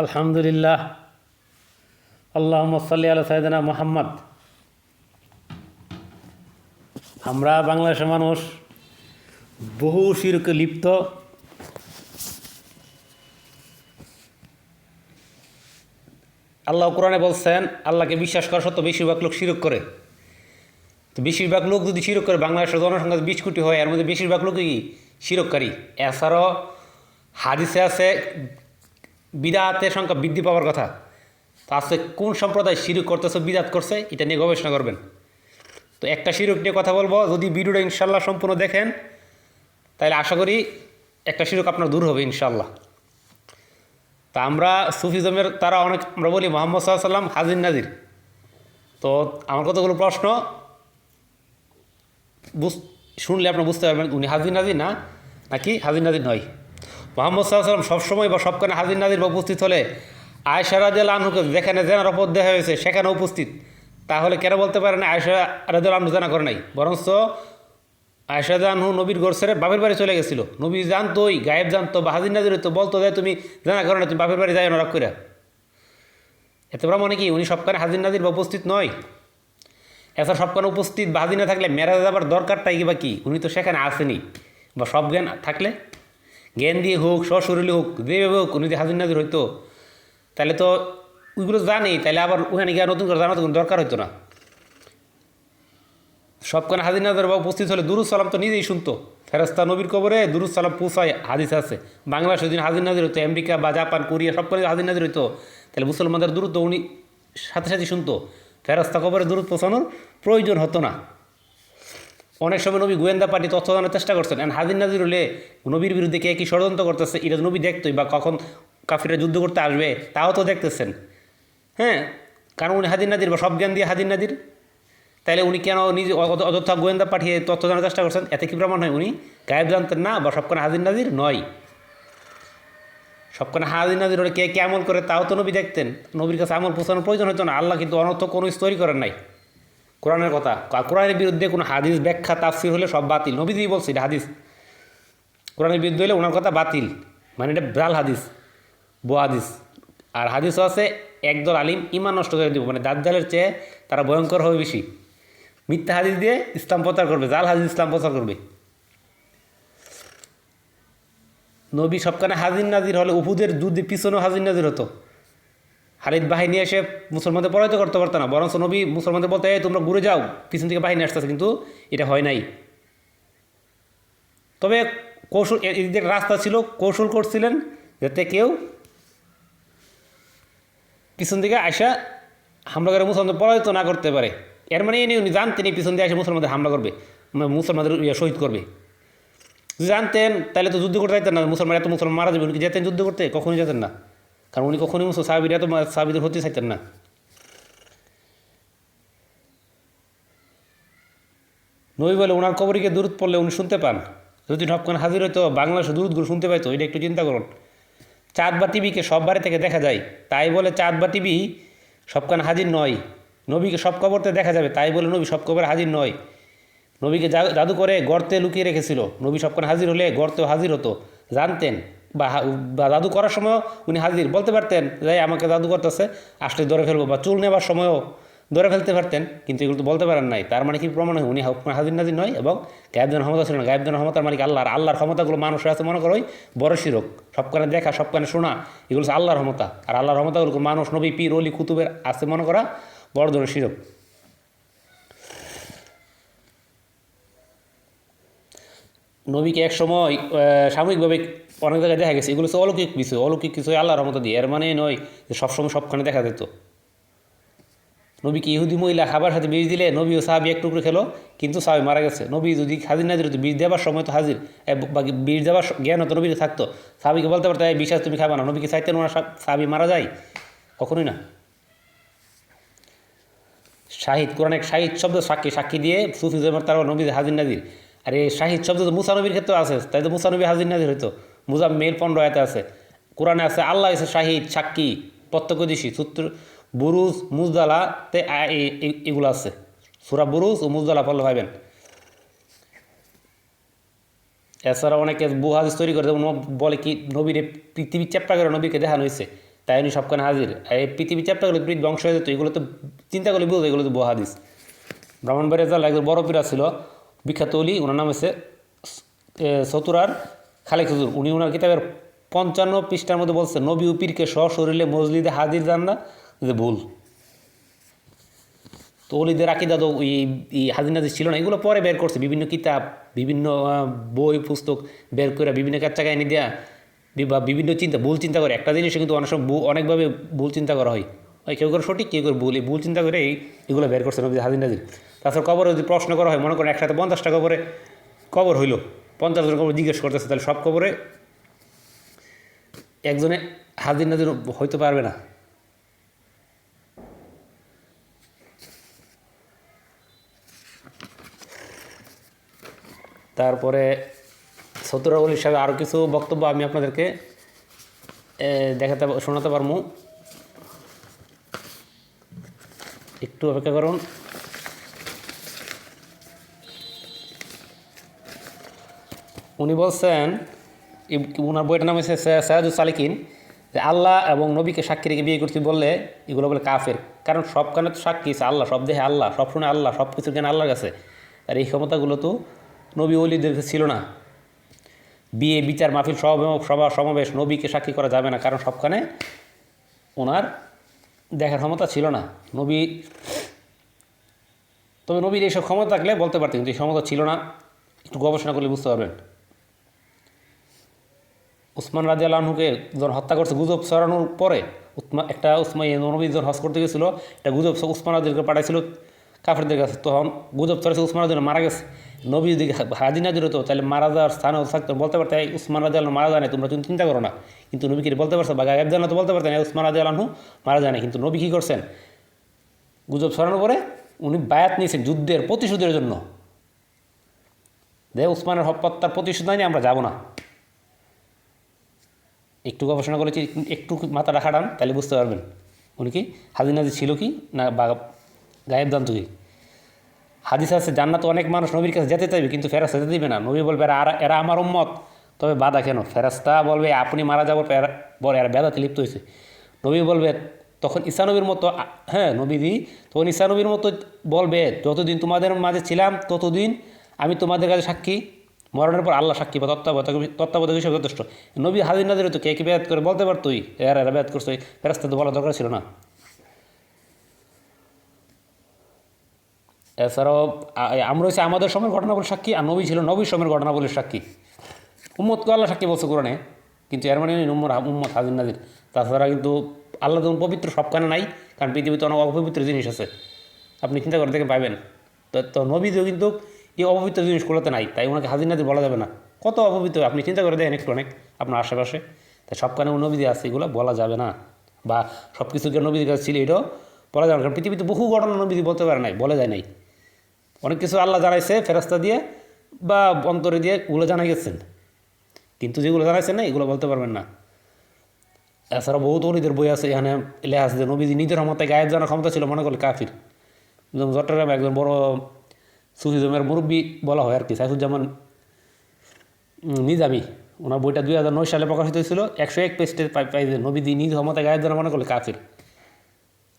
আলহামদুলিল্লাহ। আল্লাহুম্মা সাল্লি আলা সাইয়্যিদিনা মুহাম্মদ। আমরা বাংলাদেশের মানুষ বহু শিরকে লিপ্ত। আল্লাহ কোরআনে বলছেন, আল্লাহকে বিশ্বাস করা সত্ত্বেও বেশিরভাগ লোক শিরক করে। তো বেশিরভাগ লোক যদি শিরক করে, বাংলাদেশের জনসংখ্যা 20 কোটি হয়, এর মধ্যে বেশিরভাগ লোকই শিরককারী। এছাড়াও হাদিসে আছে বিদাতের সংখ্যা বৃদ্ধি পাওয়ার কথা। তো আজকে কোন সম্প্রদায় শিরক করতেছে, বিদাত করছে, এটা নিয়ে গবেষণা করবেন। তো একটা শিরক নিয়ে কথা বলবো, যদি ভিডিওটা ইনশাল্লাহ সম্পূর্ণ দেখেন তাহলে আশা করি একটা শিরক আপনার দূর হবে ইনশাল্লাহ। তা আমরা সুফিজমের তারা অনেক আমরা বলি মুহাম্মদ সাল্লাল্লাহু আলাইহি ওয়াসাল্লাম হাজির নাজির। তো আমার কতগুলো প্রশ্ন শুনলে আপনার বুঝতে পারবেন উনি হাজির নাজির না নাকি হাজির নাজির নয়। মুহাম্মদ সাল্লাল্লাহু আলাইহি ওয়াসাল্লাম সবসময় বা সবখানে হাজির নাজির বা উপস্থিত হলে আয়েশা রাদিয়াল্লাহু আনহুকে যেখানে জেনার অপরাধ দেখা হয়েছে সেখানে উপস্থিত, তাহলে কেন বলতে পারেন আয়েশা রাদিয়াল্লাহু আনহু জেনা করে নাই? বরঞ্চ আয়েশা রাদিয়াল্লাহু আনহু নবীর ঘর ছেড়ে বাপের বাড়ি চলে গেছিল। নবী জানতোই, গায়েব জানতো বা হাজির নাজির হইতো, বলতো যে তুমি জেনা করো না, তুমি বাপের বাড়ি যাই না রাগ করে। এতে মানে কি উনি সবখানে হাজির নাজির বা উপস্থিত নয়? এছাড়া সবখানে উপস্থিত বা হাজির না থাকলে মেরাজে যাবার দরকারটাই বা কি? উনি তো সেখানে আসেনি। বা সব জ্ঞান থাকলে, জ্ঞান দিয়ে হোক, সশরীরে হোক, যেভাবে হোক, উনি যদি হাজির নাজির হইতো তাহলে তো ওইগুলো জানি, তাহলে আবার ওখানে গিয়ে নতুন করে জানার কোনো দরকার হইতো না। সবখানে হাজির নাজির বা উপস্থিত হলে দুরুদ সালাম তো নিজেই শুনতো। ফেরেশতা নবীর কবরে দুরুদ সালাম পৌঁছায়, হাদিস আছে। বাংলাদেশে দিন হাজির নাজির হতো, আমেরিকা বা জাপান, কোরিয়া সবখানে হাজির নাজির হইতো, তাহলে মুসলমানদের দুরুদ তো উনি সাথে সাথে শুনতো। ফেরেশতা কবরে দুরুদ পৌঁছানোর প্রয়োজন হতো না। অনেক সময় নবী গোয়েন্দা পার্টি তথ্য জানার চেষ্টা করছেন, এন্ড হাজির নাজির হলে নবীর বিরুদ্ধে কে কি ষড়যন্ত্র করতেছে এটা নবী দেখতোই, বা কখন কাফিরা যুদ্ধ করতে আসবে তাও তো দেখতেছেন। হ্যাঁ, কারণ উনি হাজির নাজির বা সব জ্ঞান দিয়ে হাজির নাজির, তাহলে উনি কেন নিজে অযথা গোয়েন্দা পাঠিয়ে তথ্য জানার চেষ্টা করছেন? এতে কি প্রমাণ হয় উনি গায়েব জানতেন না বা সবখানে হাজির নাজির নয়? সবখানে হাজির নাজির হলে কে কে আমল করে তাও তো নবী দেখতেন। নবীর কাছে আমল পৌঁছানোর প্রয়োজন হতো না। আল্লাহ কিন্তু অনর্থক কোনো তৈরি করেন নাই। কোরআনের কথা, কোরআনের বিরুদ্ধে কোনো হাদিস ব্যাখ্যা তাফসির হলে সব বাতিল। নবী দিয়ে বলছে এটা হাদিস, কোরআনের বিরুদ্ধে হলে ওনার কথা বাতিল, মানে এটা ব্রাল হাদিস, বো হাদিস। আর হাদিসও আছে একদল আলিম ইমান নষ্ট করে দিব, মানে দাজ্জালের চেয়ে তারা ভয়ঙ্কর হবে বেশি। মিথ্যা হাদিস দিয়ে ইসলাম প্রচার করবে, জাল হাদিস ইসলাম প্রচার করবে। নবী সবখানে হাজির নাজির হলে উহুদের যুদ্ধে পিছনেও হাজির নাজির হতো। খালিদ বাহিনী এসে মুসলমানদের পরাজিত করতে পারতো না, বরঞ্চ নবী মুসলমানদের বলতে তোমরা ঘুরে যাও, পিছন থেকে বাহিনী আসতেছে, কিন্তু এটা হয় নাই। তবে কৌশল, এদিকে রাস্তা ছিল, কৌশল করছিলেন যাতে কেউ পিছন দিকে আসা হামলা করে মুসলমানদের পরাজিত না করতে পারে। এর মানে এই নিয়ে উনি জানতেন এই পিছন দিয়ে এসে মুসলমানদের হামলা করবে, মুসলমানদের শহীদ করবে। যদি জানতেন তাহলে তো যুদ্ধ করতে চাইতেন না, এত মুসলমান মারা যাবে। উনি কি যেতেন যুদ্ধ করতে? কখনোই যেতেন না, কারণ উনি কখনোই সাহাবীরা এত সাহাবীদের হতে চাইতেন না। নবী বলে ওনার কবরকে দূরত পড়লে উনি শুনতে পান। যদি ঢপকান হাজির হইতো বাংলাদেশে দূরতগুলো শুনতে পাইতো, এটা একটু চিন্তা করুন। চাঁদ বা টিভিকে সব বাড়ি থেকে দেখা যায়, তাই বলে চাঁদ বা টিভি সবখানে হাজির নয়। নবীকে সব কবরতে দেখা যাবে, তাই বলে নবী সব কবরে হাজির নয়। নবীকে জাদু করে গর্তে লুকিয়ে রেখেছিল, নবী সবখানে হাজির হলে গর্তেও হাজির হতো। জানতেন বা জাদু করার সময়ও উনি হাজির, বলতে পারতেন যাই আমাকে জাদু করতেছে, আসলে ধরে ফেলবো, বা চুল নেবার সময়ও ধরে ফেলতে পারতেন, কিন্তু এগুলো তো বলতে পারেন নাই। তার মানে কি প্রমাণ হয় উনি হাজির নাজির নয় এবং গায়েবদের ক্ষমতা ছিল না। গায়েবদের ক্ষমতার মালিক আল্লাহর। আল্লাহর ক্ষমতাগুলো মানুষের আছে মনে করোই বড় শিরক। সবখানে দেখা, সবখানে শোনা, এগুলো হচ্ছে আল্লাহর ক্ষমতা। আর আল্লাহর ক্ষমতাগুলো মানুষ, নবী, পীর, অলি, কুতুবের আছে মনে করা বড় ধরনের শিরক। নবীকে এক সময় সাময়িকভাবে অনেক জায়গায় দেখা গেছে, এগুলো হচ্ছে অলৌকিক বিষয়, অলৌকিক কিছু আল্লাহর ক্ষমতা দিয়ে। এর মানে নয় যে সবসময় সবখানে দেখা যেত। নবীকে ইহুদি মহিলা খাবার সাথে বিষ দিলে নবী ও সাহাবি এক টুকরো খেলো, কিন্তু সাহাবি মারা গেছে। নবী যদি হাজির নাজির হতো, বিষ দেওয়ার সময় তো হাজির, বাকি বিষ দেওয়ার জ্ঞান হতো নবীর থাকতো, সাহাবিকে বলতে পারতো এই বিশ্বাস তুমি খাবে না। নবীকে চাইতেন ওনার সাহাবি মারা যায়? কখনোই না। শাহিদ, কোরআন এক শাহিদ শব্দ সাক্ষী দিয়ে সুফি জমের তারা নবী হাজির নাজির। আর এই শাহিদ শব্দ তো মুসা নবীর ক্ষেত্রেও আছে, তাই তো মুসা নবী হাজির নাজির হইতো। মুজাম্মিল 15 আয়াতে আছে, কোরআনে আছে আল্লাহ এসে শাহিদ, সাক্ষী, প্রত্যক্ষদর্শী। সূত্র বুরুজ, মুজদালাতে এগুলো আছে। সূরা বুরুজ ও মুজদালা পড়লে পাইবেন। এছাড়া অনেকে বহু হাদিস তৈরি করে, যেমন বলে কি নবীর পৃথিবীর চ্যাপ্টা করে নবীকে দেখানো হয়েছে। তাই উনি সবখানে হাজির। এই পৃথিবী চ্যাপ্টারগুলো পৃথিবী ধ্বংস হয়ে যেত, এগুলো তো চিন্তা করলে বুঝতো এগুলো তো বহু হাদিস। ব্রাহ্মণবাড়িয়া জেলার একজন বড় পীর ছিল, বিখ্যাত অলি, ওনার নাম হচ্ছে চতুরার খালেক হুজুর। উনি ওনার কিতাবের 55 পৃষ্ঠার মধ্যে বলছে নবী ও পীরকে সশরীরে মজলিদে হাজির যান না, যে ভুল। তো অলিদের আকিদা তো এই হাজির নাজির ছিল না, এগুলো পরে বের করছে বিভিন্ন কিতাব, বিভিন্ন বই পুস্তক বের করে বিভিন্ন কাচ্চা কাহিনী দেওয়া বা বিভিন্ন চিন্তা ভুল চিন্তা করে একটা জিনিসে কিন্তু অনেক সময় অনেকভাবে ভুল চিন্তা করা হয়, কেউ করে সঠিক কেউ করে ভুল, এই ভুল চিন্তা করে এগুলো বের করছে নবী হাজির নাজির। তাছাড়া কবরে যদি প্রশ্ন করা হয়, মনে করেন একসাথে 50টা কবরে কবর হইলো, 50 জন কবর জিজ্ঞেস করতেছে, তাহলে সব কবরে একজনে হাজির নাজির হইতে পারবে না। তারপরে সতুরা অলি সাহেব আরও কিছু বক্তব্য আমি আপনাদেরকে শোনাতে পারবো, একটু অপেক্ষা করুন। উনি বলছেন, ওনার বইটার নাম হচ্ছে সিরাজুস সালিকিন, যে আল্লাহ এবং নবীকে সাক্ষী রেখে বিয়ে করতে বললে এগুলো বলে কাফের। কারণ সবখানে তো সাক্ষী আল্লাহ, সব দেহে আল্লাহ, সব শুনে আল্লাহ, সব কিছুর জ্ঞান আল্লাহর কাছে। আর এই ক্ষমতাগুলো তো নবী ওলিদের ছিল না। বিয়ে বিচার মাহফিল সভা সমাবেশ নবীকে সাক্ষী করা যাবে না, কারণ সবখানে ওনার দেখার ক্ষমতা ছিল না। তবে নবীর এইসব ক্ষমতা থাকলে বলতে পারতেন, কিন্তু এই ক্ষমতা ছিল না। একটু গবেষণা করলে বুঝতে পারবেন। উসমান রাদিয়াল্লাহু আনহুকে যখন হত্যা করছে গুজব ছড়ানোর পরে, নবী যখন হজ করতে গেছিলো, এটা গুজব উসমান রাদিয়াকে পাঠাইছিল কাফেরদের কাছে। তখন গুজব ছড়াইছে উসমান রাদিয়াল্লাহু মারা গেছে। নবী যদি হাজির নাজির হতো, তাহলে মারা যাওয়ার স্থানেও থাকতো, বলতে পারতে এই উসমান রাদিয়াল্লাহু মারা যায় না, তোমরা চিন্তা করো না। কিন্তু নবী কি বলতে পারছে, বা গায়েব জানা তো বলতে পারতেন উসমান রাদিয়াল্লাহু মারা যায় না। কিন্তু নবী কী করছেন, গুজব ছড়ানোর পরে উনি বায়াত নিয়েছেন যুদ্ধের প্রতিশোধের জন্য, যে উসমানের হত্যার প্রতিশোধ নেয়নি, আমরা যাব না। একটু গবেষণা করেছি, একটু মাথাটা খাটান, তাহলে বুঝতে পারবেন উনি কি হাজির নাজির ছিল কি না, বা গায়েব জানত কি। হাদিস আছে জান্নাত অনেক মানুষ নবীর কাছে যেতে চাইবে, কিন্তু ফেরেশতা যেতে দিবে না। নবী বলবে এরা আমার উম্মত, তবে বাধা কেন? ফেরেশতা বলবে আপনি মারা যাওয়ার পর এরা বেদাতে লিপ্ত হয়েছে। নবী বলবে তখন ঈসা নবীর মতো, হ্যাঁ নবীজি তখন ঈসা নবীর মতো বলবে, যতদিন তোমাদের মাঝে ছিলাম ততদিন আমি তোমাদের কাছে সাক্ষী, মরণের পর আল্লাহ সাক্ষী বা তত্ত্বাবধায়ক হিসেবে যথেষ্ট। নবী হাজির নাজির হতো, কে কি বেয়াত করে বলতে পারতোই, এরা বেয়াত করছে, ফেরেশতা তো বলা দরকার ছিল না। এছাড়াও আমরা হচ্ছে আমাদের সময়ের ঘটনাবলীর সাক্ষী, আর নবী ছিল নবীর সময়ের ঘটনাবলীর সাক্ষী। উম্মতকে আল্লাহ সাক্ষী বলছে কোরআনে, কিন্তু এর মানে উম্মত হাজির নাজির। তাছাড়া কিন্তু আল্লাহ যেমন পবিত্র সবখানে নাই, কারণ পৃথিবীতে অনেক অপবিত্র জিনিস আছে, আপনি চিন্তা করে দেখে পাবেন। তো নবীও কিন্তু এই অপবিত্র জিনিসগুলোতে নাই, তাই ওনাকে হাজির নাজির বলা যাবে না। কত অপবিত্র আপনি চিন্তা করে দেখেন একটু, অনেক আপনার আশেপাশে। তাই সবখানে নবী আছে, এগুলো বলা যাবে না। বা সব কিছুকে নবীদের কাছে ছিল এটাও বলা যাবে না, কারণ পৃথিবীতে বহু ঘটনা নবী বলতে পারে নাই, বলে যায় নাই। অনেক কিছু আল্লাহ জানাইছে ফেরেশতা দিয়ে বা অন্তরে দিয়ে, ওগুলো জানাই গেছেন, কিন্তু যেগুলো জানাইছেন না এগুলো বলতে পারবেন না। এছাড়া বহুত অলিদের বই আছে, এখানে লেখা আছে যে নবীজি নিজের ক্ষমতায় গায়েব জানার ক্ষমতা ছিল, মনে করলে কাফির। যেমন চট্টগ্রামে একজন বড় সুফিজমের মুরব্বী বলা হয় আর কি, সাইফুজ্জামান নিজামী, ওনার বইটা 2009 সালে প্রকাশিত হয়েছিল, 101 পেজে পাইছে নবীজি নিজ ক্ষমতায় গায়েব জানা মনে করলে কাফির।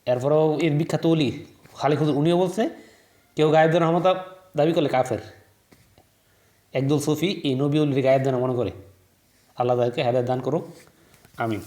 এরপরেও এর বিখ্যাত অলি খালেক হুজুর, উনিও বলছে কেউ গায়েব জানার ক্ষমতা দাবি করলে কাফের। একদল সুফি এই নবী অলির গায়েব জানা মনে করে। আল্লাহ তাদেরকে হেদায়েত দান করুক, আমিন।